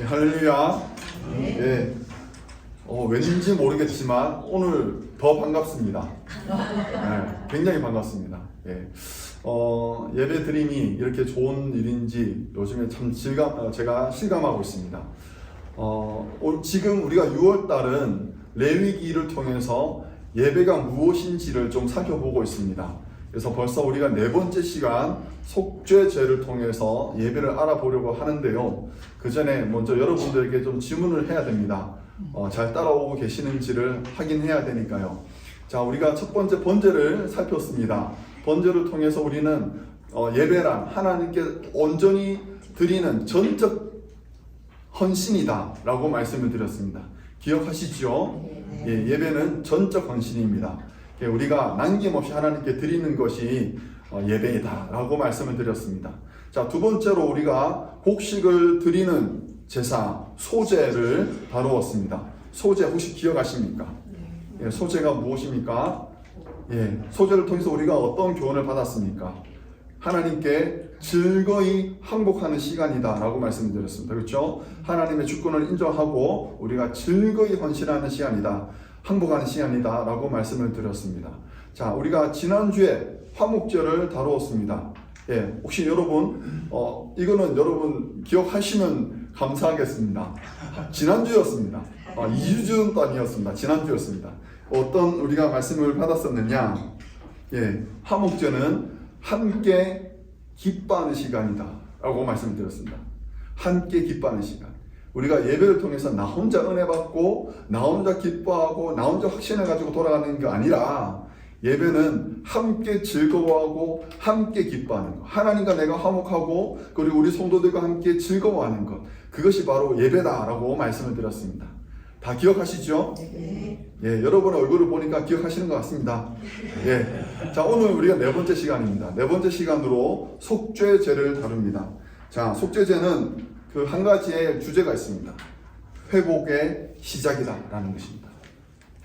네, 할렐루야. 예. 왠지 모르겠지만 오늘 더 반갑습니다. 네, 굉장히 반갑습니다. 예. 예배 드림이 이렇게 좋은 일인지 요즘에 참 제가 실감하고 있습니다. 지금 우리가 6월 달은 레위기를 통해서 예배가 무엇인지를 좀 살펴보고 있습니다. 그래서 벌써 우리가 4번째 시간 속죄제를 통해서 예배를 알아보려고 하는데요. 그 전에 먼저 여러분들에게 좀 질문을 해야 됩니다. 잘 따라오고 계시는지를 확인해야 되니까요. 자, 우리가 첫 번째 번제를 살폈습니다. 번제를 통해서 우리는 예배란 하나님께 온전히 드리는 전적 헌신이다 라고 말씀을 드렸습니다. 기억하시죠? 예, 예배는 전적 헌신입니다. 우리가 남김없이 하나님께 드리는 것이 예배이다 라고 말씀을 드렸습니다. 자, 두 번째로 우리가 곡식을 드리는 제사, 소제를 다루었습니다. 소제 혹시 기억하십니까? 예, 소제가 무엇입니까? 예, 소제를 통해서 우리가 어떤 교훈을 받았습니까? 하나님께 즐거이 항복하는 시간이다 라고 말씀드렸습니다. 그렇죠? 하나님의 주권을 인정하고 우리가 즐거이 헌신하는 시간이다, 항복하는 시간이다 라고 말씀을 드렸습니다. 자, 우리가 지난주에 화목제를 다루었습니다. 예, 혹시 여러분 이거는 여러분 기억하시면 감사하겠습니다. 지난주였습니다. 2주 전도 아니었습니다. 지난주였습니다. 어떤 우리가 말씀을 받았었느냐? 예, 화목제는 함께 기뻐하는 시간이다 라고 말씀드렸습니다. 함께 기뻐하는 시간. 우리가 예배를 통해서 나 혼자 은혜 받고 나 혼자 기뻐하고 나 혼자 확신을 가지고 돌아가는 게 아니라 예배는 함께 즐거워하고 함께 기뻐하는 것, 하나님과 내가 화목하고 그리고 우리 성도들과 함께 즐거워하는 것, 그것이 바로 예배다라고 말씀을 드렸습니다. 다 기억하시죠? 네. 예, 여러분의 얼굴을 보니까 기억하시는 것 같습니다. 예. 자, 오늘 우리가 4번째 시간입니다. 4번째 시간으로 속죄제를 다룹니다. 자, 속죄제는 그 한 가지의 주제가 있습니다. 회복의 시작이다 라는 것입니다.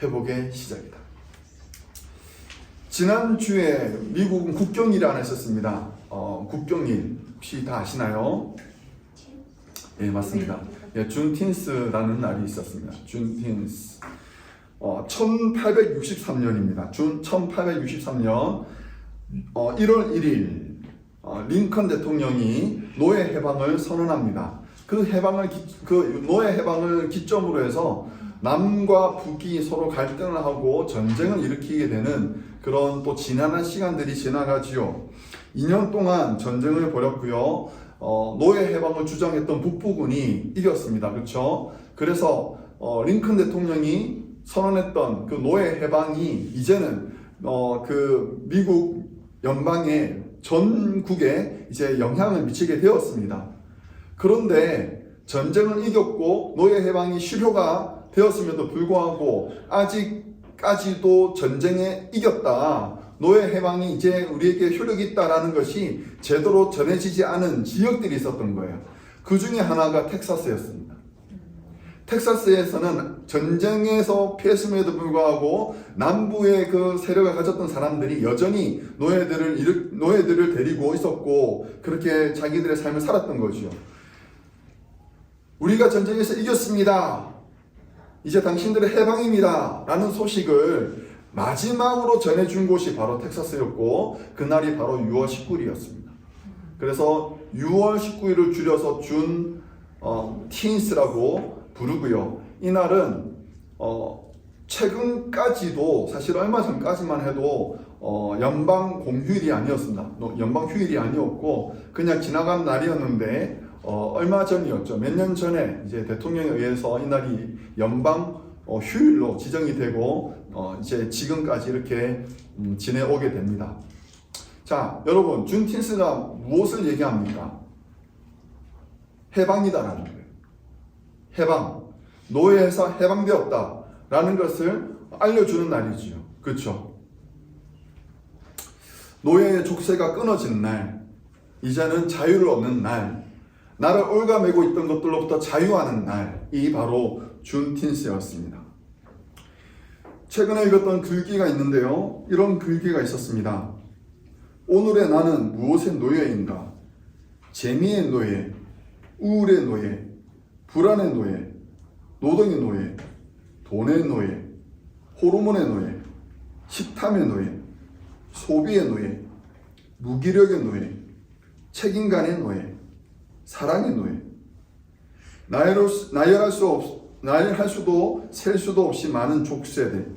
회복의 시작이다. 지난주에 미국은 국경일이 하나 있었습니다. 국경일 혹시 다 아시나요? 예, 맞습니다. 예, 준틴스라는 날이 있었습니다. 준틴스. 1863년입니다. 1863년 1월 1일 링컨 대통령이 노예 해방을 선언합니다. 그 노예 해방을 기점으로 해서 남과 북이 서로 갈등을 하고 전쟁을 일으키게 되는 그런 또 지난한 시간들이 지나가지요. 2년 동안 전쟁을 벌였고요. 노예 해방을 주장했던 북부군이 이겼습니다. 그렇죠? 그래서 링컨 대통령이 선언했던 그 노예 해방이 이제는 그 미국 연방의 전국에 이제 영향을 미치게 되었습니다. 그런데 전쟁을 이겼고 노예 해방이 실효가 되었음에도 불구하고 아직까지도 전쟁에 이겼다, 노예 해방이 이제 우리에게 효력이 있다라는 것이 제대로 전해지지 않은 지역들이 있었던 거예요. 그 중에 하나가 텍사스였습니다. 텍사스에서는 전쟁에서 피했음에도 불구하고 남부의 그 세력을 가졌던 사람들이 여전히 노예들을 데리고 있었고 그렇게 자기들의 삶을 살았던 거죠. 우리가 전쟁에서 이겼습니다, 이제 당신들의 해방입니다 라는 소식을 마지막으로 전해준 곳이 바로 텍사스였고 그날이 바로 6월 19일이었습니다. 그래서 6월 19일을 줄여서 티인스라고 부르고요. 이날은 최근까지도 사실 얼마 전까지만 해도 연방 공휴일이 아니었습니다. 연방 휴일이 아니었고 그냥 지나간 날이었는데 얼마 전이었죠. 몇 년 전에 이제 대통령에 의해서 이날이 연방 휴일로 지정이 되고 이제 지금까지 이렇게 지내오게 됩니다. 자, 여러분, 준틴스가 무엇을 얘기합니까? 해방이다라는 거예요. 해방, 노예에서 해방되었다라는 것을 알려주는 날이지요. 그렇죠? 노예의 족쇄가 끊어진 날, 이제는 자유를 얻는 날, 나를 올가매고 있던 것들로부터 자유하는 날이 바로 준틴스였습니다. 최근에 읽었던 글귀가 있는데요. 이런 글귀가 있었습니다. 오늘의 나는 무엇의 노예인가? 재미의 노예, 우울의 노예, 불안의 노예, 노동의 노예, 돈의 노예, 호르몬의 노예, 식탐의 노예, 소비의 노예, 무기력의 노예, 책임감의 노예, 사랑의 노예, 나열할 수도 셀 수도 없이 많은 족쇄들.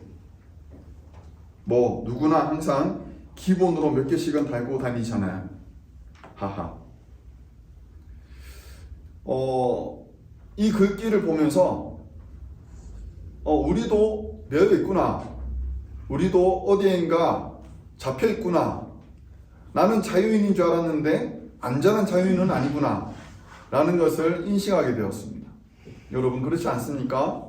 누구나 항상 기본으로 몇 개씩은 달고 다니잖아요. 하하. 이 글귀를 보면서 우리도 매여 있구나. 우리도 어디엔가 잡혀 있구나. 나는 자유인인 줄 알았는데 안전한 자유인은 아니구나. 라는 것을 인식하게 되었습니다. 여러분 그렇지 않습니까?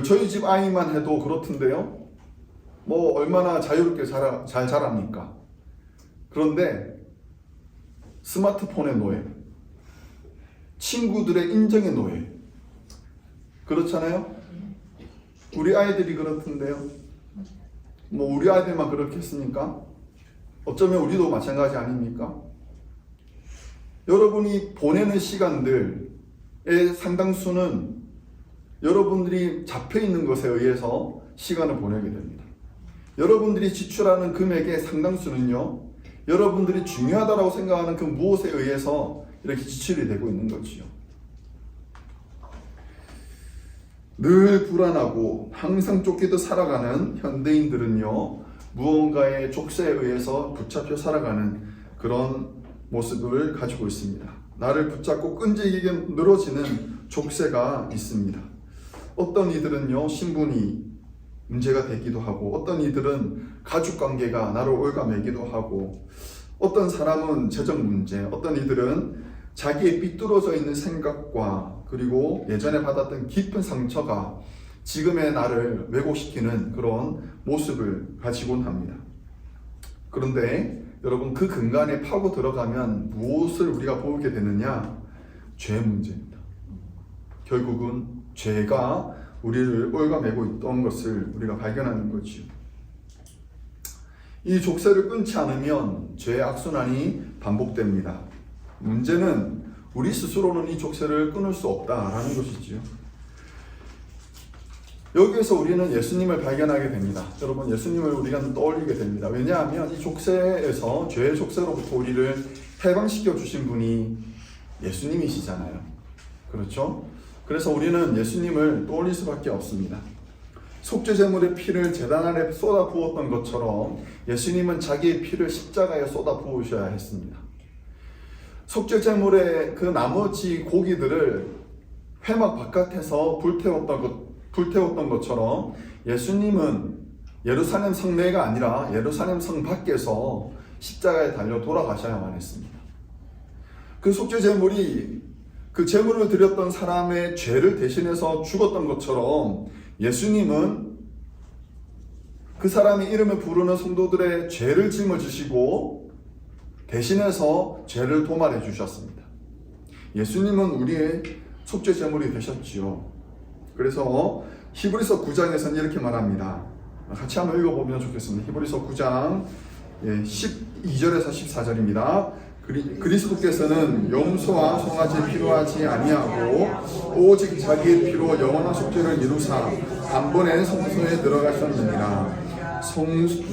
저희 집 아이만 해도 그렇던데요. 얼마나 자유롭게 잘 자랍니까? 그런데 스마트폰의 노예, 친구들의 인정의 노예, 그렇잖아요? 우리 아이들이 그렇던데요. 우리 아이들만 그렇겠습니까? 어쩌면 우리도 마찬가지 아닙니까? 여러분이 보내는 시간들의 상당수는 여러분들이 잡혀있는 것에 의해서 시간을 보내게 됩니다. 여러분들이 지출하는 금액의 상당수는요, 여러분들이 중요하다고 생각하는 그 무엇에 의해서 이렇게 지출이 되고 있는 거지요. 늘 불안하고 항상 쫓기듯 살아가는 현대인들은요, 무언가의 족쇄에 의해서 붙잡혀 살아가는 그런 모습을 가지고 있습니다. 나를 붙잡고 끈질기게 늘어지는 족쇄가 있습니다. 어떤 이들은요, 신분이 문제가 되기도 하고, 어떤 이들은 가족관계가 나를 올가매기도 하고, 어떤 사람은 재정 문제, 어떤 이들은 자기의 삐뚤어져 있는 생각과 그리고 예전에 받았던 깊은 상처가 지금의 나를 왜곡시키는 그런 모습을 가지곤 합니다. 그런데 여러분 그 근간에 파고 들어가면 무엇을 우리가 보게 되느냐? 죄 문제입니다. 결국은 죄가 우리를 올가매고 있던 것을 우리가 발견하는 거지요. 이 족쇄를 끊지 않으면 죄의 악순환이 반복됩니다. 문제는 우리 스스로는 이 족쇄를 끊을 수 없다라는 것이지요. 여기에서 우리는 예수님을 발견하게 됩니다. 여러분, 예수님을 우리가 떠올리게 됩니다. 왜냐하면 이 족쇄에서, 죄의 족쇄로부터 우리를 해방시켜 주신 분이 예수님이시잖아요. 그렇죠? 그래서 우리는 예수님을 떠올릴 수밖에 없습니다. 속죄제물의 피를 제단 아래 쏟아 부었던 것처럼 예수님은 자기의 피를 십자가에 쏟아 부으셔야 했습니다. 속죄제물의 그 나머지 고기들을 회막 바깥에서 불태웠던 것처럼 예수님은 예루살렘 성내가 아니라 예루살렘 성 밖에서 십자가에 달려 돌아가셔야만 했습니다. 그 속죄제물이 그 제물을 드렸던 사람의 죄를 대신해서 죽었던 것처럼 예수님은 그 사람이 이름을 부르는 성도들의 죄를 짊어지시고 대신해서 죄를 도말해 주셨습니다. 예수님은 우리의 속죄제물이 되셨지요. 그래서 히브리서 9장에서는 이렇게 말합니다. 같이 한번 읽어보면 좋겠습니다. 히브리서 9장 12절에서 14절입니다. 그리스도께서는 용서와 송아지 필요하지 아니하고 오직 자기의 피로 영원한 속죄를 이루사 단번에 성소에 들어가셨느니라.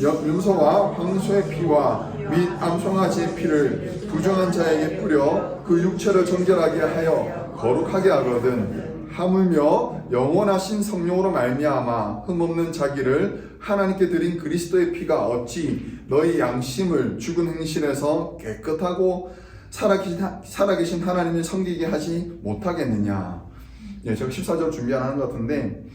용서와 황소의 피와 및 암송아지의 피를 부정한 자에게 뿌려 그 육체를 정결하게 하여 거룩하게 하거든 하물며 영원하신 성령으로 말미암아 흠없는 자기를 하나님께 드린 그리스도의 피가 어찌 너희 양심을 죽은 행실에서 깨끗하고 살아계신 하나님을 섬기게 하지 못하겠느냐. 제가 14절 준비하는 것 같은데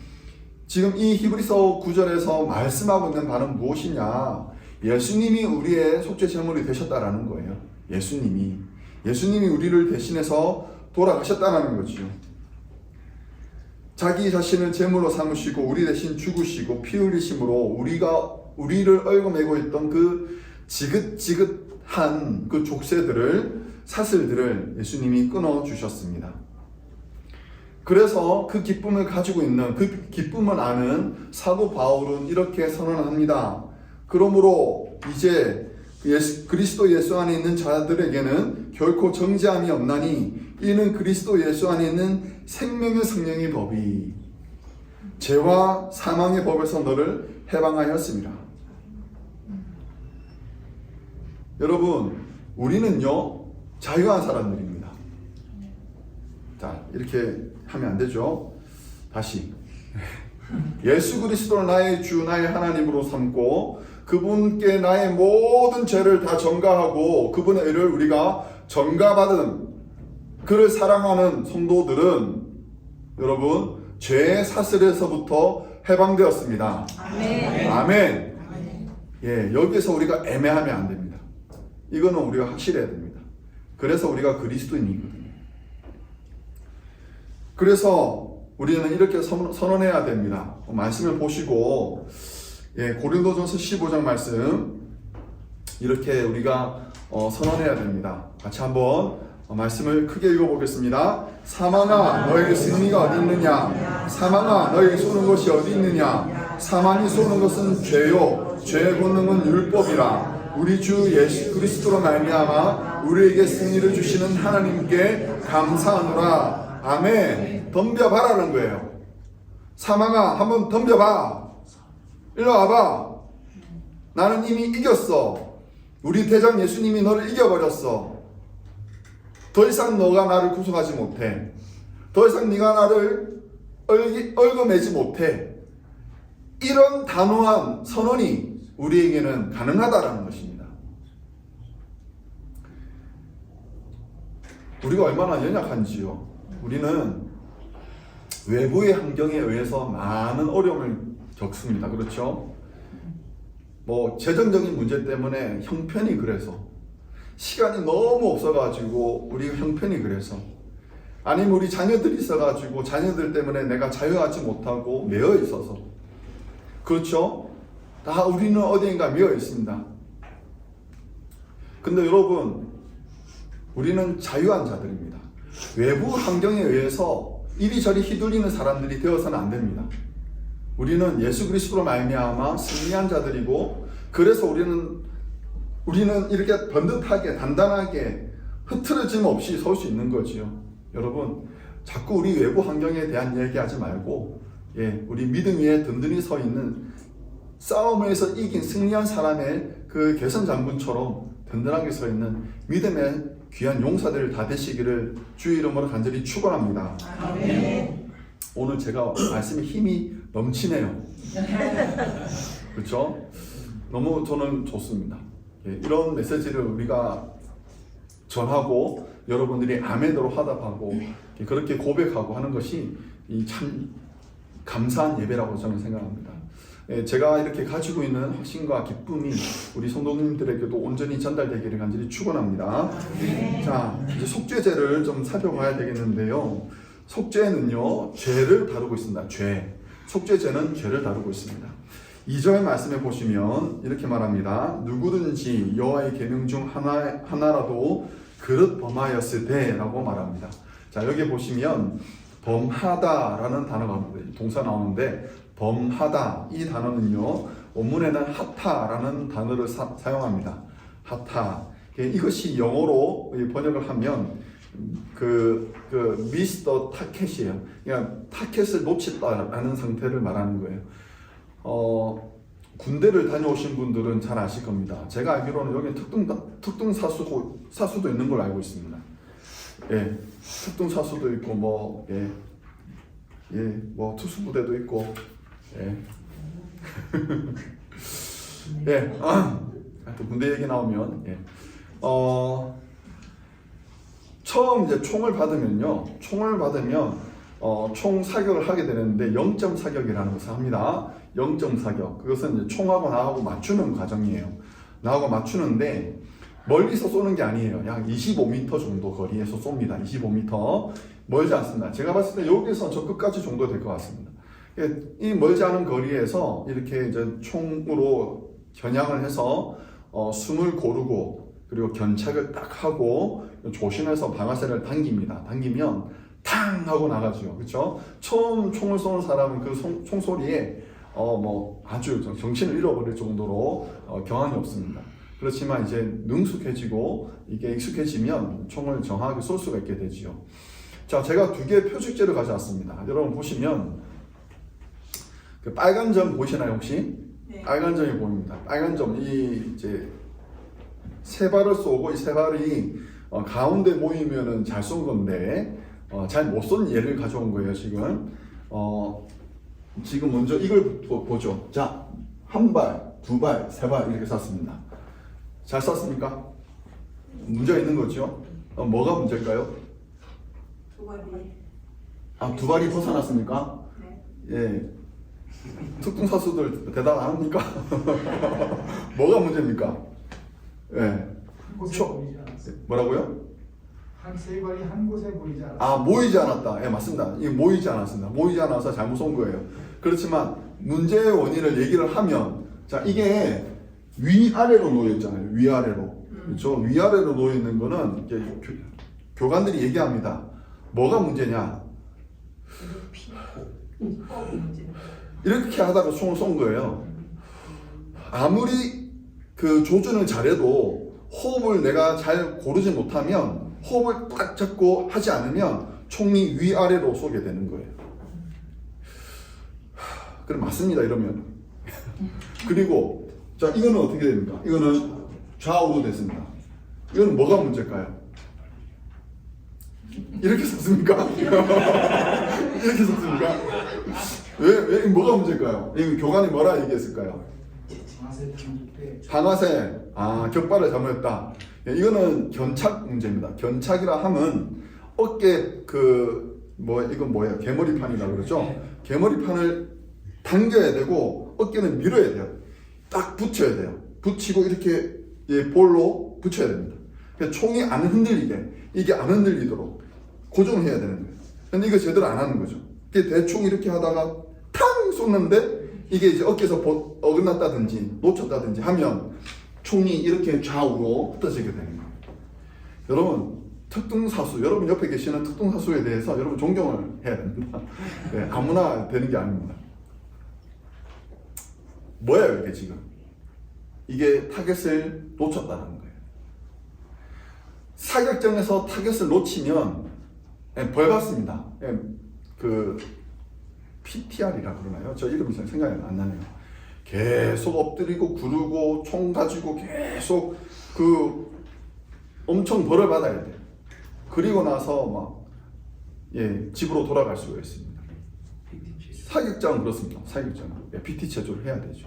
지금 이 히브리서 9절에서 말씀하고 있는 바는 무엇이냐? 예수님이 우리의 속죄 제물이 되셨다라는 거예요. 예수님이 우리를 대신해서 돌아가셨다는 거죠. 자기 자신을 제물로 삼으시고 우리 대신 죽으시고 피 흘리심으로 우리를 얽어매고 있던 그 지긋지긋한 그 족쇄들을, 사슬들을 예수님이 끊어주셨습니다. 그래서 그 기쁨을 가지고 있는, 그 기쁨을 아는 사도 바울은 이렇게 선언합니다. 그러므로 이제 그리스도 예수 안에 있는 자들에게는 결코 정죄함이 없나니 이는 그리스도 예수 안에 있는 생명의 성령의 법이 죄와 사망의 법에서 너를 해방하였습니다. 여러분, 우리는요 자유한 사람들입니다. 자, 이렇게 하면 안 되죠. 다시 예수 그리스도를 나의 주 나의 하나님으로 삼고 그분께 나의 모든 죄를 다 전가하고 그분의 의를 우리가 전가받은 그를 사랑하는 성도들은 여러분 죄의 사슬에서부터 해방되었습니다. 아멘. 아멘. 예, 여기서 우리가 애매하면 안 됩니다. 이거는 우리가 확실해야 됩니다. 그래서 우리가 그리스도인이거든요. 그래서 우리는 이렇게 선언해야 됩니다. 말씀을 보시고 고린도전서 15장 말씀 이렇게 우리가 선언해야 됩니다. 같이 한번 말씀을 크게 읽어보겠습니다. 사망아 너에게 승리가 어디 있느냐? 사망아 너에게 쏘는 것이 어디 있느냐? 사망이 쏘는 것은 죄요 죄의 권능은 율법이라. 우리 주 예수 그리스도로 말미암아 우리에게 승리를 주시는 하나님께 감사하노라. 아멘. 덤벼봐라는 거예요. 사망아 한번 덤벼봐. 일로 와봐. 나는 이미 이겼어. 우리 대장 예수님이 너를 이겨버렸어. 더 이상 너가 나를 구속하지 못해. 더 이상 네가 나를 얽어매지 못해. 이런 단호한 선언이 우리에게는 가능하다라는 것입니다. 우리가 얼마나 연약한지요. 우리는 외부의 환경에 의해서 많은 어려움을 겪습니다. 그렇죠? 뭐 재정적인 문제 때문에 형편이 그래서 시간이 너무 없어가지고 우리 형편이 그래서 아니면 우리 자녀들이 있어가지고 자녀들 때문에 내가 자유하지 못하고 매여 있어서 그렇죠? 다 우리는 어디인가 매여 있습니다. 근데 여러분 우리는 자유한 자들입니다. 외부 환경에 의해서 이리저리 휘둘리는 사람들이 되어서는 안 됩니다. 우리는 예수 그리스도로 말미암아 승리한 자들이고 그래서 우리는 이렇게 번듯하게 단단하게 흐트러짐 없이 설 수 있는 거지요. 여러분 자꾸 우리 외부 환경에 대한 얘기하지 말고 우리 믿음 위에 든든히 서 있는 싸움에서 이긴 승리한 사람의 그 개선 장군처럼 든든하게 서 있는 믿음의 귀한 용사들 다 되시기를 주의 이름으로 간절히 축원합니다. 아멘. 오늘 제가 말씀에 힘이 넘치네요. 그렇죠? 너무 저는 좋습니다. 이런 메시지를 우리가 전하고 여러분들이 아멘으로 화답하고 그렇게 고백하고 하는 것이 참 감사한 예배라고 저는 생각합니다. 제가 이렇게 가지고 있는 확신과 기쁨이 우리 성도님들에게도 온전히 전달되기를 간절히 축원합니다. 자, 이제 속죄제를 좀 살펴봐야 되겠는데요. 속죄는요, 죄를 다루고 있습니다. 죄. 속죄제는 죄를 다루고 있습니다. 2절 말씀에 보시면 이렇게 말합니다. 누구든지 여호와의 계명 중 하나라도 그릇 범하였을 때라고 말합니다. 자, 여기 보시면 범하다라는 단어가 동사 나오는데 범하다 이 단어는요 원문에는 하타라는 단어를 사용합니다. 하타. 이것이 영어로 번역을 하면 미스터 타켓이에요. 그냥 타켓을 놓쳤다라는 상태를 말하는 거예요. 군대를 다녀오신 분들은 잘 아실 겁니다. 제가 알기로는 여기 특등 사수도 있는 걸로 알고 있습니다. 예, 특등 사수도 있고 뭐 특수부대도 있고 또 군대 얘기 나오면 처음 이제 총을 받으면 총 사격을 하게 되는데 0점 사격이라는 것을 합니다. 0점 사격. 그것은 이제 총하고 나하고 맞추는 과정이에요. 나하고 맞추는데 멀리서 쏘는 게 아니에요. 약 25m 정도 거리에서 쏩니다. 25m. 멀지 않습니다. 제가 봤을 때 여기서 저 끝까지 정도 될 것 같습니다. 이 멀지 않은 거리에서 이렇게 이제 총으로 겨냥을 해서 숨을 고르고 그리고 견착을 딱 하고 조심해서 방아쇠를 당깁니다. 당기면 탕 하고 나가죠. 그렇죠? 처음 총을 쏘는 사람은 그 총소리에 아주 정신을 잃어버릴 정도로 경황이 없습니다. 그렇지만 이제 능숙해지고 이게 익숙해지면 총을 정확하게 쏠 수가 있게 되지요. 자, 제가 두 개의 표식제를 가져왔습니다. 여러분 보시면 그 빨간 점 보이시나요 혹시? 네. 빨간 점이 보입니다. 빨간 점, 이 이제 세 발을 쏘고 이 세 발이 가운데 모이면은 잘 쏜 건데 잘 못 쏜 예를 가져온 거예요 지금. 지금 먼저 이걸 보죠. 자, 한 발, 두 발, 세 발 이렇게 쐈습니다. 잘 쐈습니까? 문제가 있는 거죠. 뭐가 문제일까요? 두 발이. 아, 두 발이 벗어났습니까? 네. 예. 특등사수들 대답 안 합니까? 뭐가 문제입니까? 예. 한 곳에 초- 보이지 않았어. 뭐라고요? 한 세 발이 한 곳에 보이지 않았어. 아, 모이지 않았다. 예, 맞습니다. 이게 모이지 않았습니다. 모이지 않아서 잘못 쏜 거예요. 그렇지만 문제의 원인을 얘기를 하면, 자, 이게 위아래로 놓여 있잖아요. 위아래로. 그렇죠? 위아래로 놓여 있는 거는 이제 교관들이 얘기합니다. 뭐가 문제냐? 문제. 이렇게 하다가 총을 쏜 거예요. 아무리 그 조준을 잘해도 호흡을 내가 잘 고르지 못하면 호흡을 딱 잡고 하지 않으면 총이 위아래로 쏘게 되는 거예요. 그럼 맞습니다 이러면. 그리고 자, 이거는 어떻게 됩니까? 이거는 좌우로 됐습니다. 이거는 뭐가 문제일까요? 이렇게 썼습니까? 이렇게 썼습니까? 왜 뭐가 문제일까요? 이 교관이 뭐라 얘기했을까요? 방아쇠 던질 때 방아쇠, 격발을 잘못했다. 예, 이거는 견착 문제입니다. 견착이라 하면 어깨 이건 뭐예요? 개머리판이라고 그러죠? 개머리판을 당겨야 되고 어깨는 밀어야 돼요. 딱 붙여야 돼요. 붙이고 이렇게 볼로 붙여야 됩니다. 그러니까 총이 안 흔들리게, 이게 안 흔들리도록 고정을 해야 되는 거예요. 근데 이거 제대로 안 하는 거죠. 대충 이렇게 하다가 탕 쏘는데 이게 이제 어깨에서 어긋났다든지 놓쳤다든지 하면 총이 이렇게 좌우로 흩어지게 되는 거예요. 여러분, 특등사수, 여러분 옆에 계시는 특등사수에 대해서 여러분 존경을 해야 됩니다. 네, 아무나 되는 게 아닙니다. 뭐예요 이게 지금? 이게 타겟을 놓쳤다는 거예요. 사격장에서 타겟을 놓치면 벌 받습니다. 그 PTR이라 그러나요? 저 이름이 잘 생각이 안 나네요. 계속 엎드리고 구르고 총 가지고 계속 엄청 벌을 받아야 돼요. 그리고 나서 집으로 돌아갈 수가 있습니다. 사격장은 그렇습니다. 사격장은 PT 체조를 해야 되죠.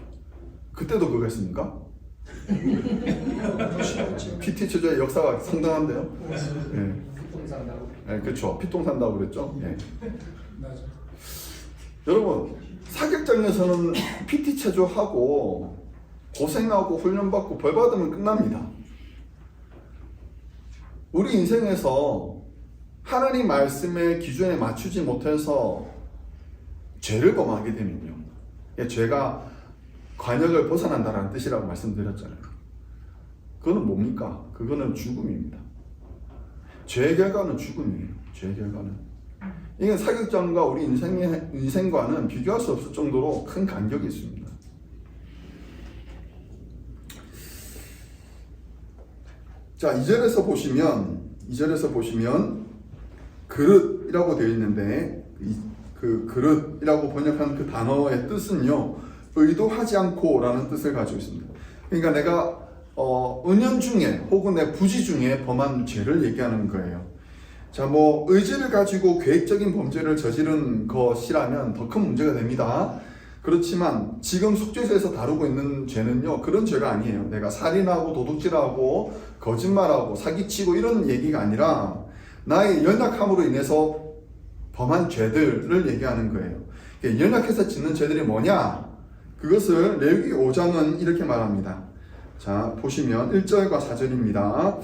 그때도 그거 했습니까? PT 체조의 역사가 상당한데요. 피똥산다고. 그렇죠. 피똥 산다고 그랬죠. 맞아. 여러분, 사격장에서는 PT 체조하고 고생하고 훈련받고 벌 받으면 끝납니다. 우리 인생에서 하나님 말씀의 기준에 맞추지 못해서 죄를 범하게 되면요, 죄가 관역을 벗어난다는 뜻이라고 말씀드렸잖아요. 그거는 뭡니까? 그거는 죽음입니다. 죄의 결과는 죽음이에요. 죄의 결과는. 이게 사격장과 우리 인생과는 비교할 수 없을 정도로 큰 간격이 있습니다. 자, 2절에서 보시면 그릇이라고 되어 있는데 그 그릇이라고 번역한 그 단어의 뜻은요, 의도하지 않고라는 뜻을 가지고 있습니다. 그러니까 내가 은연중에 혹은 내 부지 중에 범한 죄를 얘기하는 거예요. 자, 의지를 가지고 계획적인 범죄를 저지른 것이라면 더 큰 문제가 됩니다. 그렇지만 지금 속죄서에서 다루고 있는 죄는요, 그런 죄가 아니에요. 내가 살인하고 도둑질하고 거짓말하고 사기치고 이런 얘기가 아니라 나의 연약함으로 인해서 범한 죄들을 얘기하는 거예요. 연약해서 짓는 죄들이 뭐냐? 그것을 레위기 5장은 이렇게 말합니다. 자, 보시면 1절과 4절입니다.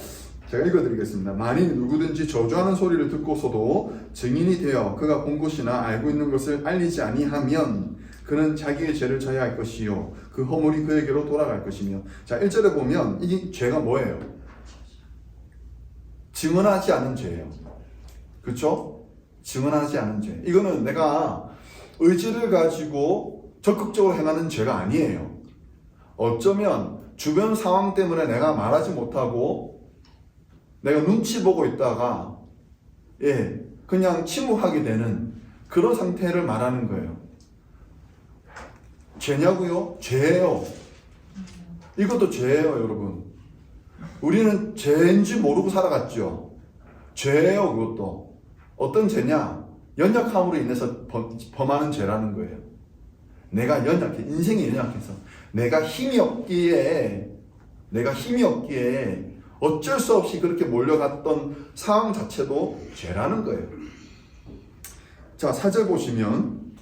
제가 읽어드리겠습니다. 만일 누구든지 저주하는 소리를 듣고서도 증인이 되어 그가 본 것이나 알고 있는 것을 알리지 아니하면 그는 자기의 죄를 져야 할 것이요 그 허물이 그에게로 돌아갈 것이며. 자, 1절에 보면 이 죄가 뭐예요? 증언하지 않은 죄예요. 그렇죠? 증언하지 않은 죄. 이거는 내가 의지를 가지고 적극적으로 행하는 죄가 아니에요. 어쩌면 주변 상황 때문에 내가 말하지 못하고 내가 눈치 보고 있다가 그냥 침묵하게 되는 그런 상태를 말하는 거예요. 죄냐고요? 죄예요. 이것도 죄예요, 여러분. 우리는 죄인지 모르고 살아갔죠. 죄예요, 그것도. 어떤 죄냐? 연약함으로 인해서 범하는 죄라는 거예요. 내가 연약해, 인생이 연약해서 내가 힘이 없기에 어쩔 수 없이 그렇게 몰려갔던 상황 자체도 죄라는 거예요. 자, 4절 보시면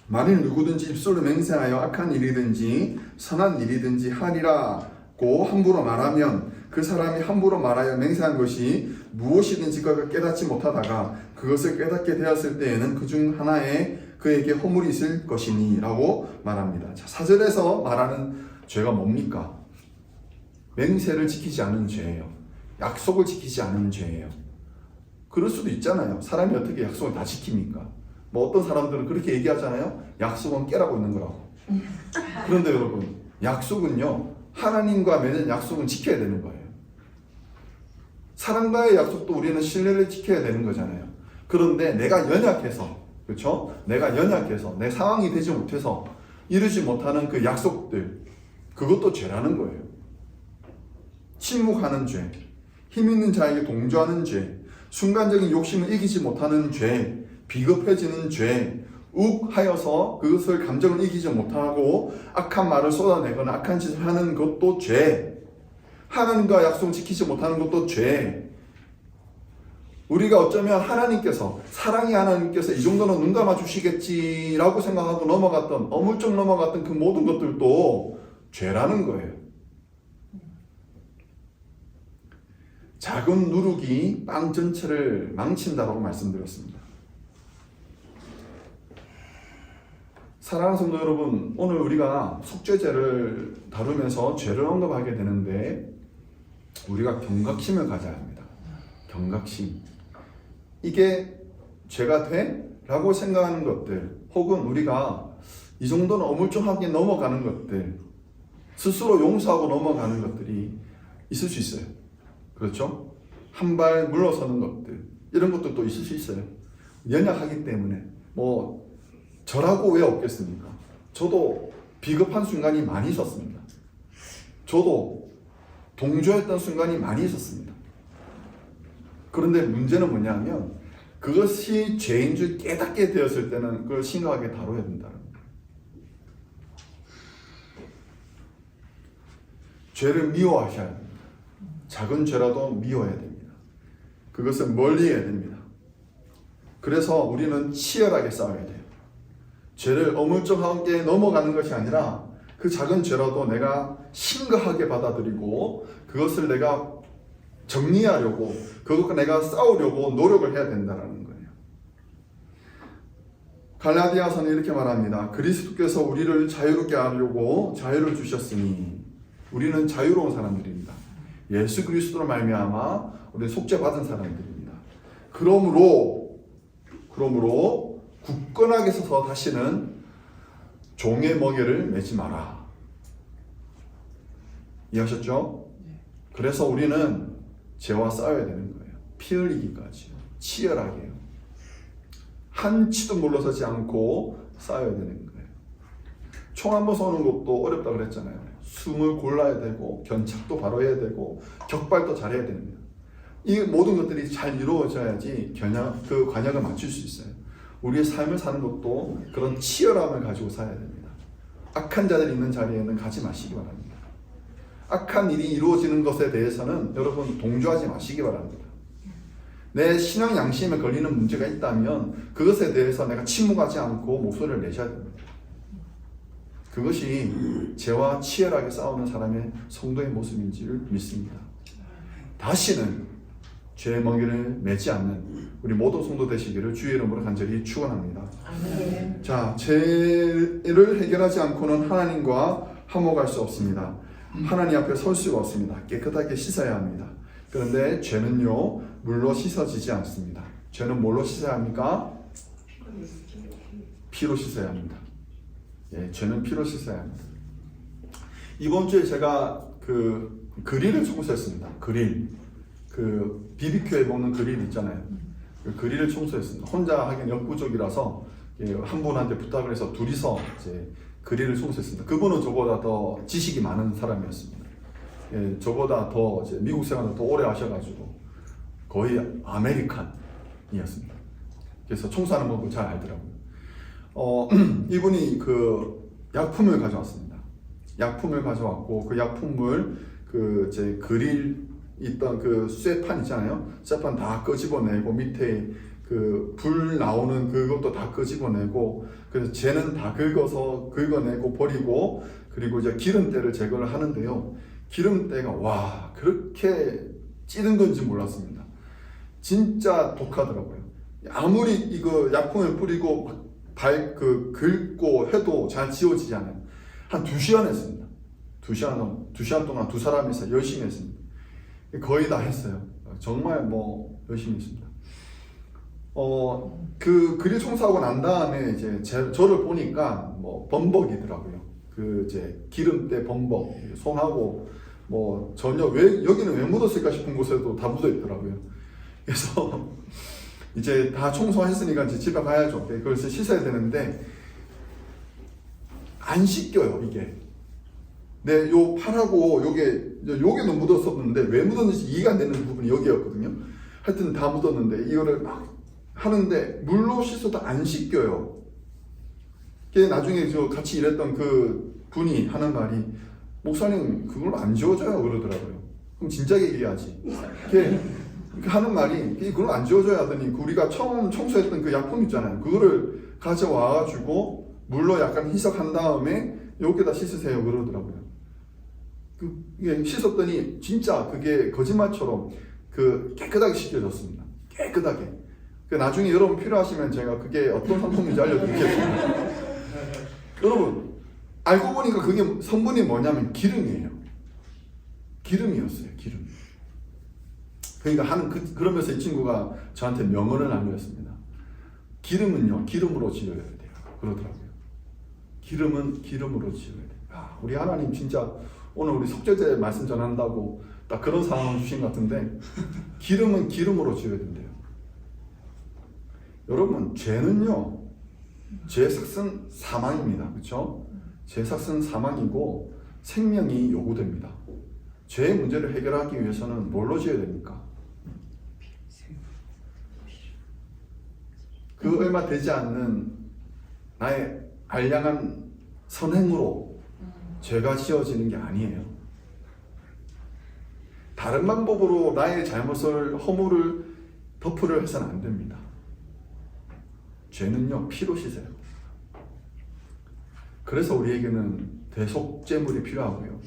만일 누구든지 입술로 맹세하여 악한 일이든지 선한 일이든지 하리라고 함부로 말하면 그 사람이 함부로 말하여 맹세한 것이 무엇이든지 그가 깨닫지 못하다가 그것을 깨닫게 되었을 때에는 그중 하나에 그에게 허물이 있을 것이니 라고 말합니다. 자, 4절에서 말하는 죄가 뭡니까? 맹세를 지키지 않은 죄예요. 약속을 지키지 않은 죄예요. 그럴 수도 있잖아요. 사람이 어떻게 약속을 다 지킵니까? 뭐 어떤 사람들은 그렇게 얘기하잖아요. 약속은 깨라고 있는 거라고. 그런데 여러분, 약속은요, 하나님과 맺은 약속은 지켜야 되는 거예요. 사람과의 약속도 우리는 신뢰를 지켜야 되는 거잖아요. 그런데 내가 연약해서, 그렇죠? 내가 연약해서 내 상황이 되지 못해서 이루지 못하는 그 약속들, 그것도 죄라는 거예요. 침묵하는 죄, 힘 있는 자에게 동조하는 죄, 순간적인 욕심을 이기지 못하는 죄, 비겁해지는 죄, 욱하여서 그것을 감정을 이기지 못하고 악한 말을 쏟아내거나 악한 짓을 하는 것도 죄, 하나님과 약속을 지키지 못하는 것도 죄. 우리가 어쩌면 하나님께서, 사랑의 하나님께서 이 정도는 눈 감아 주시겠지라고 생각하고 넘어갔던, 어물쩍 넘어갔던 그 모든 것들도 죄라는 거예요. 작은 누룩이 빵 전체를 망친다라고 말씀드렸습니다. 사랑하는 성도 여러분, 오늘 우리가 속죄죄를 다루면서 죄를 언급하게 되는데 우리가 경각심을 가져야 합니다. 경각심. 이게 죄가 돼? 라고 생각하는 것들, 혹은 우리가 이 정도는 어물쩡하게 넘어가는 것들, 스스로 용서하고 넘어가는 것들이 있을 수 있어요. 그렇죠? 한 발 물러서는 것들, 이런 것들도 있을 수 있어요. 연약하기 때문에. 뭐 저라고 왜 없겠습니까? 저도 비겁한 순간이 많이 있었습니다. 저도 동조했던 순간이 많이 있었습니다. 그런데 문제는 뭐냐면 그것이 죄인 줄 깨닫게 되었을 때는 그걸 심각하게 다뤄야 된다는 거예요. 죄를 미워하셔야 됩니다. 작은 죄라도 미워해야 됩니다. 그것을 멀리해야 됩니다. 그래서 우리는 치열하게 싸워야 돼요. 죄를 어물쩡하게 넘어가는 것이 아니라 그 작은 죄라도 내가 심각하게 받아들이고 그것을 내가 정리하려고, 그것과 내가 싸우려고 노력을 해야 된다는 거예요. 갈라디아서는 이렇게 말합니다. 그리스도께서 우리를 자유롭게 하려고 자유를 주셨으니, 우리는 자유로운 사람들입니다. 예수 그리스도로 말미암아 우리는 속죄받은 사람들입니다. 그러므로 굳건하게 서서 다시는 종의 멍에를 매지 마라. 이해하셨죠? 그래서 우리는 죄와 싸워야 되는 거예요. 피 흘리기까지 치열하게요. 한치도 물러서지 않고 싸워야 되는 거예요. 총 한 번 쏘는 것도 어렵다 그랬잖아요. 숨을 골라야 되고 견착도 바로 해야 되고 격발도 잘해야 됩니다. 이 모든 것들이 잘 이루어져야지 그 관역을 맞출 수 있어요. 우리의 삶을 사는 것도 그런 치열함을 가지고 살아야 됩니다. 악한 자들이 있는 자리에는 가지 마시기 바랍니다. 악한 일이 이루어지는 것에 대해서는 여러분 동조하지 마시기 바랍니다. 내 신앙 양심에 걸리는 문제가 있다면 그것에 대해서 내가 침묵하지 않고 목소리를 내셔야 됩니다. 그것이 죄와 치열하게 싸우는 사람의 성도의 모습인지를 믿습니다. 다시는 죄의 멍에를 매지 않는 우리 모든 성도 되시기를 주의 이름으로 간절히 축원합니다. 자, 죄를 해결하지 않고는 하나님과 화목할 수 없습니다. 하나님 앞에 설 수가 없습니다. 깨끗하게 씻어야 합니다. 그런데 죄는요, 물로 씻어지지 않습니다. 죄는 뭘로 씻어야 합니까? 피로 씻어야 합니다. 예, 죄는 피로 씻어야 합니다. 이번 주에 제가 그 그릴을 청소했습니다. 그릴. 그 BBQ에 먹는 그릴 있잖아요. 그 그릴을 청소했습니다. 혼자 하긴 역부족이라서 한 분한테 부탁을 해서 둘이서 이제 그릴을 청소했습니다. 그분은 저보다 더 지식이 많은 사람이었습니다. 예, 저보다 더 이제 미국 생활을 더 오래 하셔가지고 거의 아메리칸이었습니다. 그래서 청소하는 법을 잘 알더라고요. 이분이 그 약품을 가져왔습니다. 약품을 가져왔고 그 약품을 그 제 그릴 있던 그 쇠판 있잖아요. 쇠판 다 끄집어내고 밑에 그 불 나오는 그것도 다 끄집어내고 그래서 쟤는 다 긁어내고 버리고 그리고 이제 기름때를 제거를 하는데요. 기름때가 와 그렇게 찌든 건지 몰랐습니다. 진짜 독하더라고요. 아무리 이거 약품을 뿌리고 긁고 해도 잘 지워지지 않아요. 한 2시간 했습니다. 2시간 동안 두 사람이서 열심히 했습니다. 거의 다 했어요. 정말 뭐 열심히 했습니다. 그 그릴 청소하고 난 다음에 이제 저를 보니까 뭐 범벅이더라고요. 그 이제 기름때 범벅, 손하고 뭐 전혀 왜 여기는 왜 묻었을까 싶은 곳에도 다 묻어 있더라고요. 그래서 이제 다 청소했으니까 이제 집에 가야죠. 그래서 씻어야 되는데 안 씻겨요 이게. 네, 요 팔하고 여기는 묻었었는데 왜 묻었는지 이해가 안 되는 부분이 여기였거든요. 하여튼 다 묻었는데 이거를 막 하는데 물로 씻어도 안 씻겨요. 그게 나중에 저 같이 일했던 그 분이 하는 말이 목사님 그걸 안 지워줘요 그러더라고요. 그럼 진작에 얘기하지. 그게 하는 말이 그걸 안 지워줘야 하더니 우리가 처음 청소했던 그 약품 있잖아요. 그거를 가져와가지고 물로 약간 희석한 다음에 여기다 씻으세요 그러더라고요. 그게 씻었더니 진짜 그게 거짓말처럼 그 깨끗하게 씻겨졌습니다. 깨끗하게. 그 나중에 여러분 필요하시면 제가 그게 어떤 상품인지 알려드리겠습니다. 여러분 알고 보니까 그게 성분이 뭐냐면 기름이에요. 기름이었어요. 기름. 그러니까 그러면서 이 친구가 저한테 명언을 알려줬습니다. 기름은요 기름으로 지어야 돼요. 그러더라고요. 기름은 기름으로 지어야 돼요. 우리 하나님 진짜 오늘 우리 속죄제 말씀 전한다고 딱 그런 상황을 주신 것 같은데 기름은 기름으로 지어야 된대요. 여러분 죄는요 죄 삭은 사망입니다. 그렇죠? 죄 삭은 사망이고 생명이 요구됩니다. 죄의 문제를 해결하기 위해서는 뭘로 지어야 됩니까? 그 얼마 되지 않는 나의 알량한 선행으로 죄가 지어지는 게 아니에요. 다른 방법으로 나의 잘못을 허물을 덮으려 해서는 안 됩니다. 죄는요 피로 씻어요. 그래서 우리에게는 대속죄물이 필요하고요.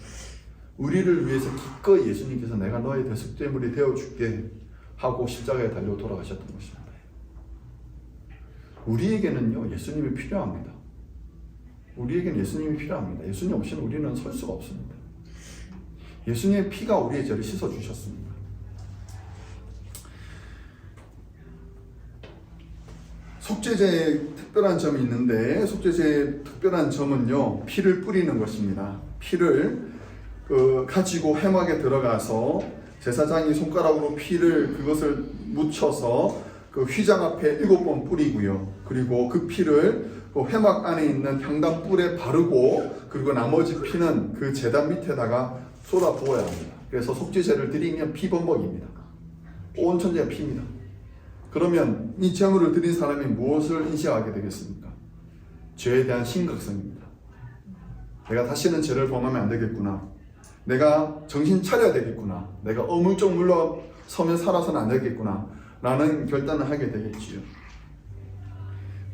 우리를 위해서 기꺼이 예수님께서 내가 너의 대속죄물이 되어줄게 하고 십자가에 달려 돌아가셨던 것입니다. 우리에게는요 예수님이 필요합니다. 우리에게는 예수님이 필요합니다. 예수님 없이는 우리는 설 수가 없습니다. 예수님의 피가 우리의 죄를 씻어주셨습니다. 속죄제의 특별한 점이 있는데 속죄제의 특별한 점은요 피를 뿌리는 것입니다. 피를 가지고 회막에 들어가서 제사장이 손가락으로 피를 그것을 묻혀서 그 휘장 앞에 7번 뿌리고요. 그리고 그 피를 그 회막 안에 있는 향단 뿔에 바르고 그리고 나머지 피는 그 제단 밑에다가 쏟아 부어야 합니다. 그래서 속죄제를 드리면 피범벅입니다. 온 천지가 피입니다. 그러면 이 제물을 드린 사람이 무엇을 인식하게 되겠습니까? 죄에 대한 심각성입니다. 내가 다시는 죄를 범하면 안 되겠구나. 내가 정신 차려야 되겠구나. 내가 어물쩍 물러서면 살아서는 안 되겠구나. 라는 결단을 하게 되겠지요.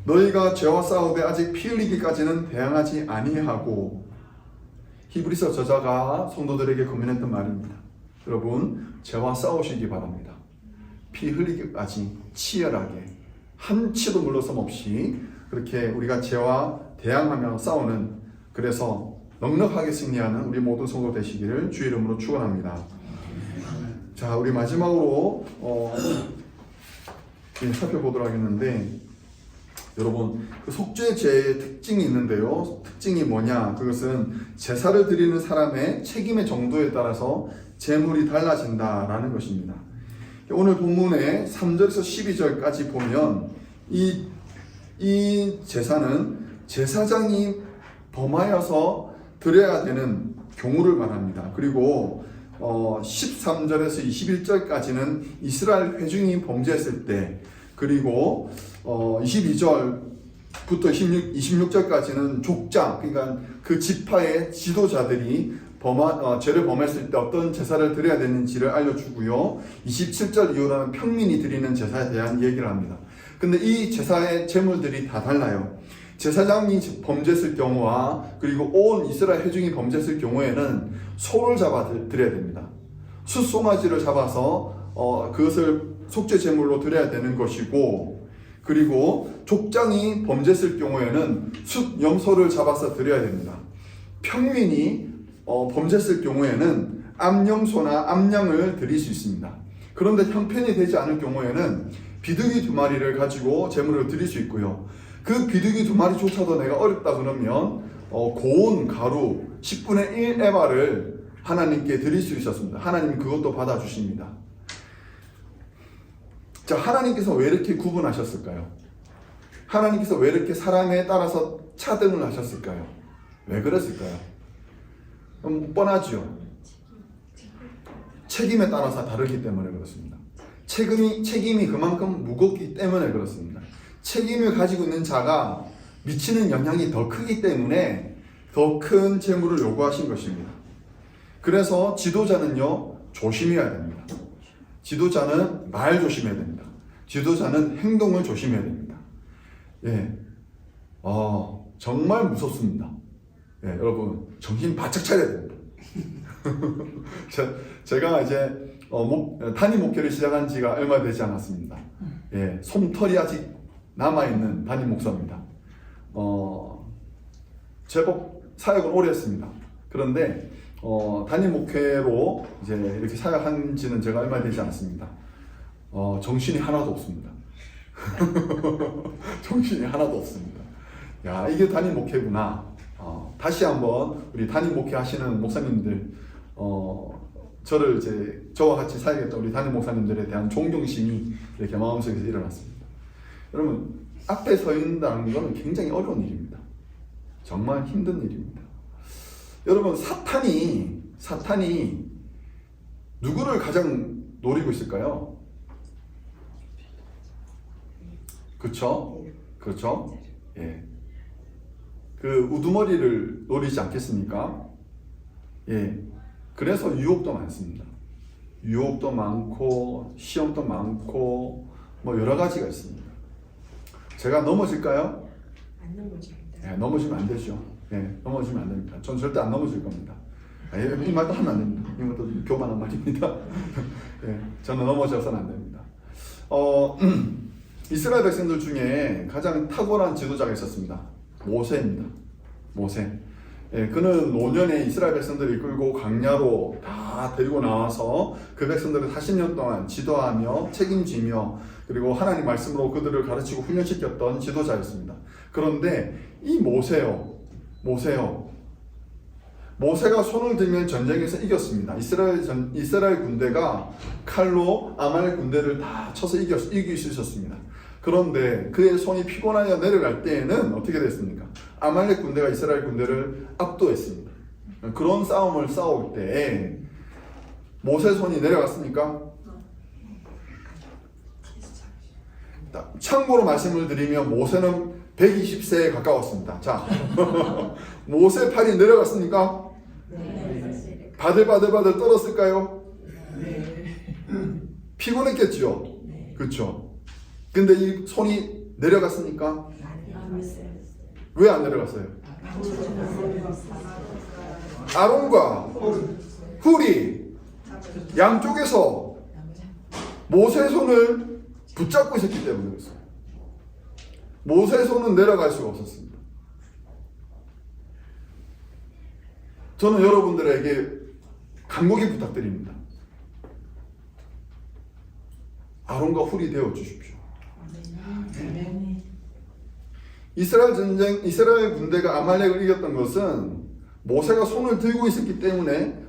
너희가 죄와 싸우되 아직 피 흘리기까지는 대항하지 아니하고 히브리서 저자가 성도들에게 권면했던 말입니다. 여러분 죄와 싸우시기 바랍니다. 피 흘리기까지 치열하게 한치도 물러섬 없이 그렇게 우리가 죄와 대항하며 싸우는 그래서 넉넉하게 승리하는 우리 모든 성도 되시기를 주의 이름으로 축원합니다. 자 우리 마지막으로 살펴보도록 하겠는데 여러분, 그 속죄제의 특징이 있는데요. 특징이 뭐냐? 그것은 제사를 드리는 사람의 책임의 정도에 따라서 제물이 달라진다라는 것입니다. 오늘 본문의 3절에서 12절까지 보면 이 제사는 제사장이 범하여서 드려야 되는 경우를 말합니다. 그리고 13절에서 21절까지는 이스라엘 회중이 범죄했을 때, 그리고 22절부터 26절까지는 족장, 그러니까 그 지파의 지도자들이 죄를 범했을 때 어떤 제사를 드려야 되는지를 알려주고요. 27절 이후로는 평민이 드리는 제사에 대한 얘기를 합니다. 근데 이 제사의 제물들이 다 달라요. 제사장이 범죄했을 경우와 그리고 온 이스라엘 회중이 범죄했을 경우에는 소를 잡아 드려야 됩니다. 숫송아지를 잡아서 그것을 속죄 제물로 드려야 되는 것이고, 그리고 족장이 범죄했을 경우에는 숫염소를 잡아서 드려야 됩니다. 평민이 범죄했을 경우에는 암염소나 암양을 드릴 수 있습니다. 그런데 형편이 되지 않을 경우에는 비둘기 2마리를 가지고 제물을 드릴 수 있고요. 그 비둘기 2마리조차도 내가 어렵다 그러면 고운 가루 10분의 1 에바를 하나님께 드릴 수 있었습니다. 하나님이 그것도 받아주십니다. 자, 하나님께서 왜 이렇게 구분하셨을까요? 하나님께서 왜 이렇게 사람에 따라서 차등을 하셨을까요? 왜 그랬을까요? 뻔하죠. 책임에 따라서 다르기 때문에 그렇습니다. 책임이 그만큼 무겁기 때문에 그렇습니다. 책임을 가지고 있는 자가 미치는 영향이 더 크기 때문에 더 큰 재물을 요구하신 것입니다. 그래서 지도자는요, 조심해야 됩니다. 지도자는 말 조심해야 됩니다. 지도자는 행동을 조심해야 됩니다. 예, 정말 무섭습니다. 예, 여러분 정신 바짝 차려야 됩니다. 제가 이제 단임 목회를 시작한 지가 얼마 되지 않았습니다. 예, 솜털이 아직 남아있는 담임 목사입니다. 제법 사역을 오래 했습니다. 그런데 담임 목회로 이제 이렇게 사역한 지는 제가 얼마 되지 않았습니다. 정신이 하나도 없습니다. 정신이 하나도 없습니다. 야, 이게 담임 목회구나. 다시 한번 우리 담임 목회 하시는 목사님들, 저와 같이 사역했던 우리 담임 목사님들에 대한 존경심이 이렇게 마음속에서 일어났습니다. 여러분, 앞에 서 있는다는 것은 굉장히 어려운 일입니다. 정말 힘든 일입니다. 여러분, 사탄이 누구를 가장 노리고 있을까요? 그렇죠? 그렇죠? 예. 그 우두머리를 노리지 않겠습니까? 예. 그래서 유혹도 많습니다. 유혹도 많고 시험도 많고 뭐 여러 가지가 있습니다. 제가 넘어질까요? 안 넘어집니다. 예, 넘어지면 안 되죠. 예, 넘어지면 안 됩니다. 전 절대 안 넘어질 겁니다. 이 말도 하면 안 됩니다. 이것도 교만한 말입니다. 예, 저는 넘어져서는 안 됩니다. 이스라엘 백성들 중에 가장 탁월한 지도자가 있었습니다. 모세입니다. 모세. 예, 그는 노년에 이스라엘 백성들을 이끌고 광야로 다 데리고 나와서 그 백성들을 40년 동안 지도하며 책임지며 그리고 하나님 말씀으로 그들을 가르치고 훈련시켰던 지도자였습니다. 그런데 이 모세가 손을 들면 전쟁에서 이겼습니다. 이스라엘 군대가 칼로 아말렉 군대를 다 쳐서 이길 수 있었습니다. 그런데 그의 손이 피곤하여 내려갈 때에는 어떻게 됐습니까? 아말렉 군대가 이스라엘 군대를 압도했습니다. 그런 싸움을 싸울 때 모세 손이 내려갔습니까? 참고로 말씀을 드리면 모세는 120세에 가까웠습니다. 자, 모세 팔이 내려갔습니까? 네. 바들바들 떨었을까요? 네. 피곤했겠죠? 네. 그렇죠? 근데 이 손이 내려갔습니까? 왜 안 내려갔어요? 아론과 훌이 양쪽에서 모세의 손을 붙잡고 있었기 때문에 그랬어요. 모세의 손은 내려갈 수가 없었습니다. 저는 여러분들에게 간곡히 부탁드립니다. 아론과 훌이 되어 주십시오. 이스라엘 군대가 아말렉을 이겼던 것은 모세가 손을 들고 있었기 때문에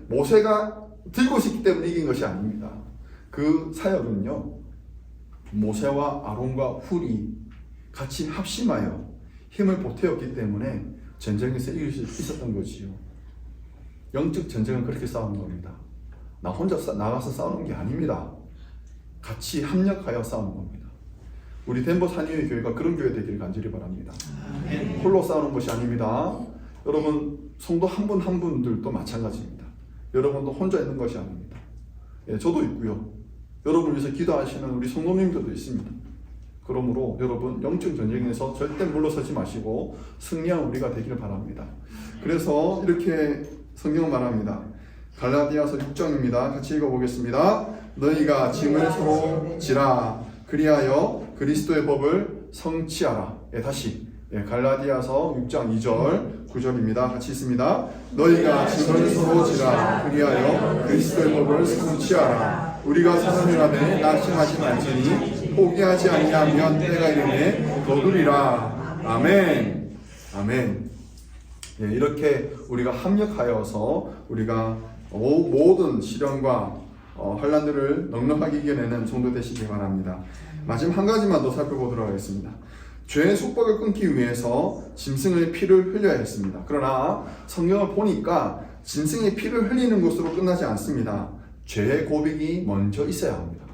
이긴 것이 아닙니다. 그 사역은요, 모세와 아론과 훌이 같이 합심하여 힘을 보태었기 때문에 전쟁에서 이길 수 있었던 것이요. 영적 전쟁은 그렇게 싸우는 겁니다. 나 혼자 나가서 싸우는 게 아닙니다. 같이 합력하여 싸우는 겁니다. 우리 덴버 산위의 교회가 그런 교회 되기를 간절히 바랍니다. 홀로 싸우는 것이 아닙니다. 여러분, 성도 한 분 한 분들도 마찬가지입니다. 여러분도 혼자 있는 것이 아닙니다. 예, 저도 있고요. 여러분을 위해서 기도하시는 우리 성도님들도 있습니다. 그러므로 여러분, 영적 전쟁에서 절대 물러서지 마시고 승리한 우리가 되기를 바랍니다. 그래서 이렇게 성경은 말합니다. 갈라디아서 6장입니다. 같이 읽어보겠습니다. 너희가 짐을 서로 지라 그리하여 그리스도의 법을 성취하라. 예, 다시 갈라디아서 6장 2절 9절입니다. 같이 있습니다. 너희가 짐을 서로 지라 그리하여 그리스도의 법을 성취하라. 우리가 사람이라되 낙심하지 말지니 포기하지 아니하면 때가 이르매 거두리라. 아멘. 아멘. 예, 이렇게 우리가 합력하여서 우리가 모든 시련과 환난들을 넉넉하게 이겨내는 성도 되시기 바랍니다. 마지막 한 가지만 더 살펴보도록 하겠습니다. 죄의 속박을 끊기 위해서 짐승의 피를 흘려야 했습니다. 그러나 성경을 보니까 짐승의 피를 흘리는 것으로 끝나지 않습니다. 죄의 고백이 먼저 있어야 합니다.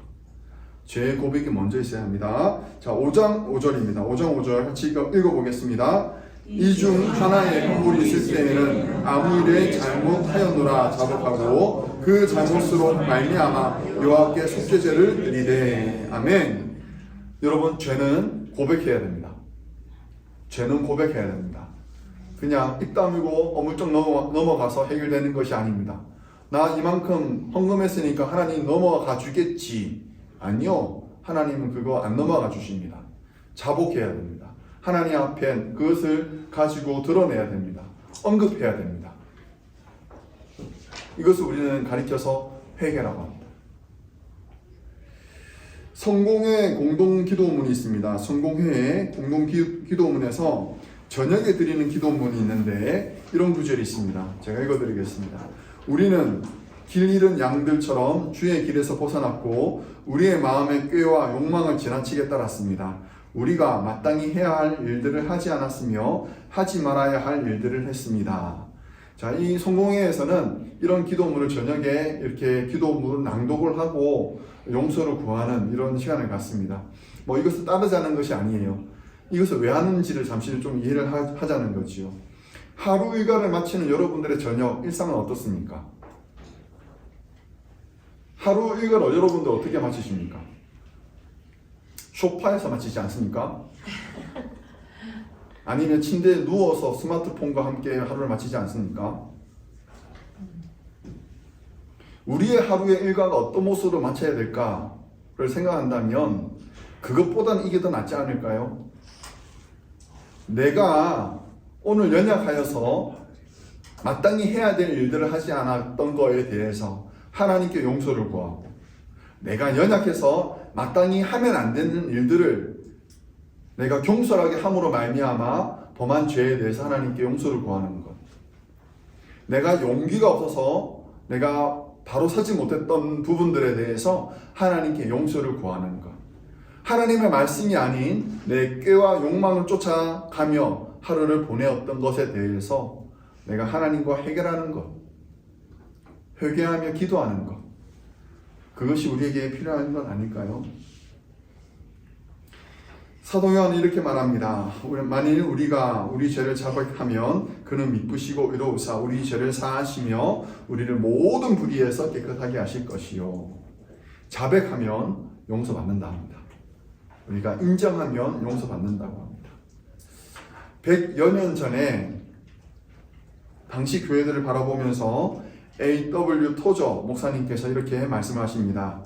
죄의 고백이 먼저 있어야 합니다. 자, 5장 5절입니다. 5장 5절 같이 읽어보겠습니다. 이 중 하나의 허물이 있을 때에는 아무 일에 잘못하였노라 자복하고 그 잘못으로 말미암아 여호와께 속죄제를 드리되. 아멘. 여러분, 죄는 고백해야 됩니다. 죄는 고백해야 됩니다. 그냥 입 다물고 어물쩍 넘어가서 해결되는 것이 아닙니다. 나 이만큼 헌금했으니까 하나님 넘어가 주겠지. 아니요, 하나님은 그거 안 넘어가 주십니다. 자복해야 됩니다. 하나님 앞에 그것을 가지고 드러내야 됩니다. 언급해야 됩니다. 이것을 우리는 가리켜서 회개라고 합니다. 성공회 공동기도문이 있습니다. 성공회의 공동기도문에서 저녁에 드리는 기도문이 있는데 이런 구절이 있습니다. 제가 읽어드리겠습니다. 우리는 길 잃은 양들처럼 주의 길에서 벗어났고 우리의 마음의 꾀와 욕망을 지나치게 따랐습니다. 우리가 마땅히 해야 할 일들을 하지 않았으며 하지 말아야 할 일들을 했습니다. 자, 이 성공회에서는 이런 기도문을 저녁에 이렇게 기도문 낭독을 하고 용서를 구하는 이런 시간을 갖습니다. 뭐 이것을 따르자는 것이 아니에요. 이것을 왜 하는지를 잠시 좀 이해를 하자는 거지요. 하루 일과를 마치는 여러분들의 저녁 일상은 어떻습니까? 하루 일과를 여러분들 어떻게 마치십니까? 소파에서 마치지 않습니까? 아니면 침대에 누워서 스마트폰과 함께 하루를 마치지 않습니까? 우리의 하루의 일과가 어떤 모습으로 마쳐야 될까를 생각한다면 그것보다는 이게 더 낫지 않을까요? 내가 오늘 연약하여서 마땅히 해야 될 일들을 하지 않았던 거에 대해서 하나님께 용서를 구하고, 내가 연약해서 마땅히 하면 안 되는 일들을 내가 경솔하게 함으로 말미암아 범한 죄에 대해서 하나님께 용서를 구하는 것. 내가 용기가 없어서 내가 바로 서지 못했던 부분들에 대해서 하나님께 용서를 구하는 것. 하나님의 말씀이 아닌 내 꾀와 욕망을 쫓아가며 하루를 보내었던 것에 대해서 내가 하나님과 해결하는 것, 회개하며 기도하는 것, 그것이 우리에게 필요한 건 아닐까요? 사도 요한은 이렇게 말합니다. 만일 우리가 우리 죄를 자백하면 그는 미쁘시고 의로우사 우리 죄를 사하시며 우리를 모든 불의에서 깨끗하게 하실 것이요. 자백하면 용서받는다 합니다. 우리가 인정하면 용서받는다고 합니다. 100여 년 전에 당시 교회들을 바라보면서 A.W. 토저 목사님께서 이렇게 말씀하십니다.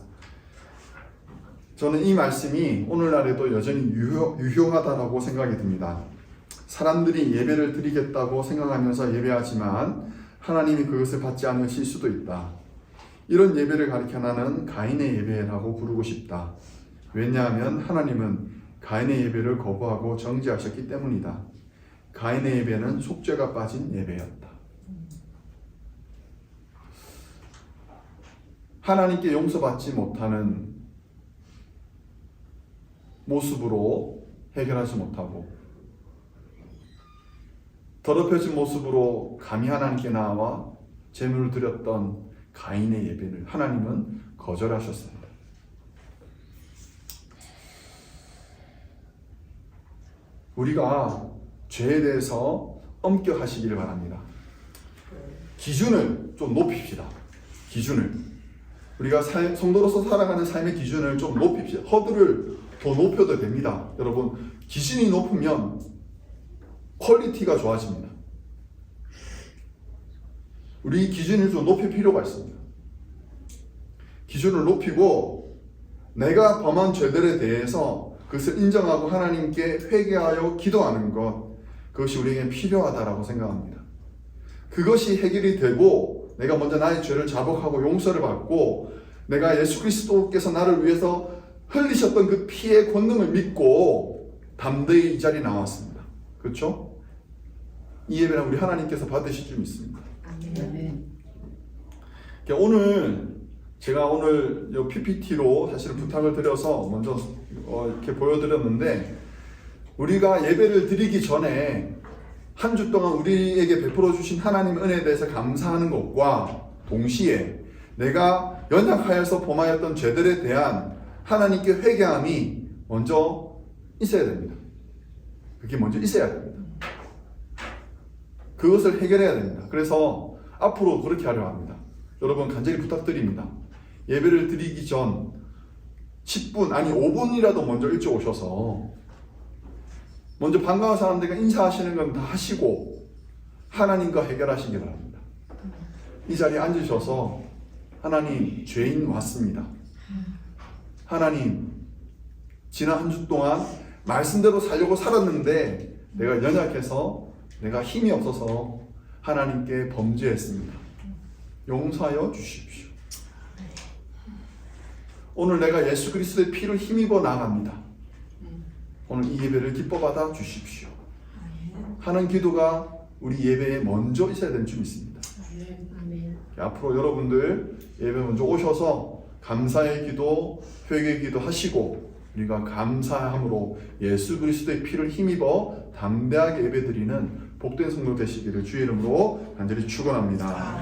저는 이 말씀이 오늘날에도 여전히 유효하다고 생각이 듭니다. 사람들이 예배를 드리겠다고 생각하면서 예배하지만 하나님이 그것을 받지 않으실 수도 있다. 이런 예배를 가리켜 나는 가인의 예배라고 부르고 싶다. 왜냐하면 하나님은 가인의 예배를 거부하고 정죄하셨기 때문이다. 가인의 예배는 속죄가 빠진 예배였다. 하나님께 용서받지 못하는 모습으로 해결하지 못하고 더럽혀진 모습으로 감히 하나님께 나와 제물을 드렸던 가인의 예배를 하나님은 거절하셨습니다. 우리가 죄에 대해서 엄격하시기를 바랍니다. 기준을 좀 높입시다. 기준을. 우리가 성도로서 살아가는 삶의 기준을 좀 높입시다. 허들을 더 높여도 됩니다. 여러분, 기준이 높으면 퀄리티가 좋아집니다. 우리 기준을 좀 높일 필요가 있습니다. 기준을 높이고 내가 범한 죄들에 대해서 그것을 인정하고 하나님께 회개하여 기도하는 것, 그것이 우리에게 필요하다라고 생각합니다. 그것이 해결이 되고 내가 먼저 나의 죄를 자복하고 용서를 받고 내가 예수 그리스도께서 나를 위해서 흘리셨던 그 피의 권능을 믿고 담대히 이 자리에 나왔습니다. 그렇죠? 이 예배는 우리 하나님께서 받으실 줄 믿습니다. 오늘 제가 오늘 이 PPT로 사실 부탁을 드려서 먼저 이렇게 보여드렸는데, 우리가 예배를 드리기 전에 한 주 동안 우리에게 베풀어 주신 하나님의 은혜에 대해서 감사하는 것과 동시에 내가 연약하여서 범하였던 죄들에 대한 하나님께 회개함이 먼저 있어야 됩니다. 그게 먼저 있어야 됩니다. 그것을 해결해야 됩니다. 그래서 앞으로 그렇게 하려 합니다. 여러분 간절히 부탁드립니다. 예배를 드리기 전 10분 아니 5분이라도 먼저 일찍 오셔서 먼저 반가운 사람들과 인사하시는 건 다 하시고 하나님과 해결하시기 바랍니다. 이 자리에 앉으셔서 하나님, 죄인 왔습니다. 하나님, 지난 한 주 동안 말씀대로 살려고 살았는데 내가 연약해서 내가 힘이 없어서 하나님께 범죄했습니다. 용서하여 주십시오. 오늘 내가 예수 그리스도의 피를 힘입어 나갑니다. 오늘 이 예배를 기뻐 받아 주십시오. 하는 기도가 우리 예배에 먼저 있어야 되는 줄 믿습니다. 앞으로 여러분들 예배 먼저 오셔서 감사의 기도, 회개의 기도 하시고 우리가 감사함으로 예수 그리스도의 피를 힘입어 담대하게 예배드리는 복된 성도 되시기를 주의 이름으로 간절히 축원합니다.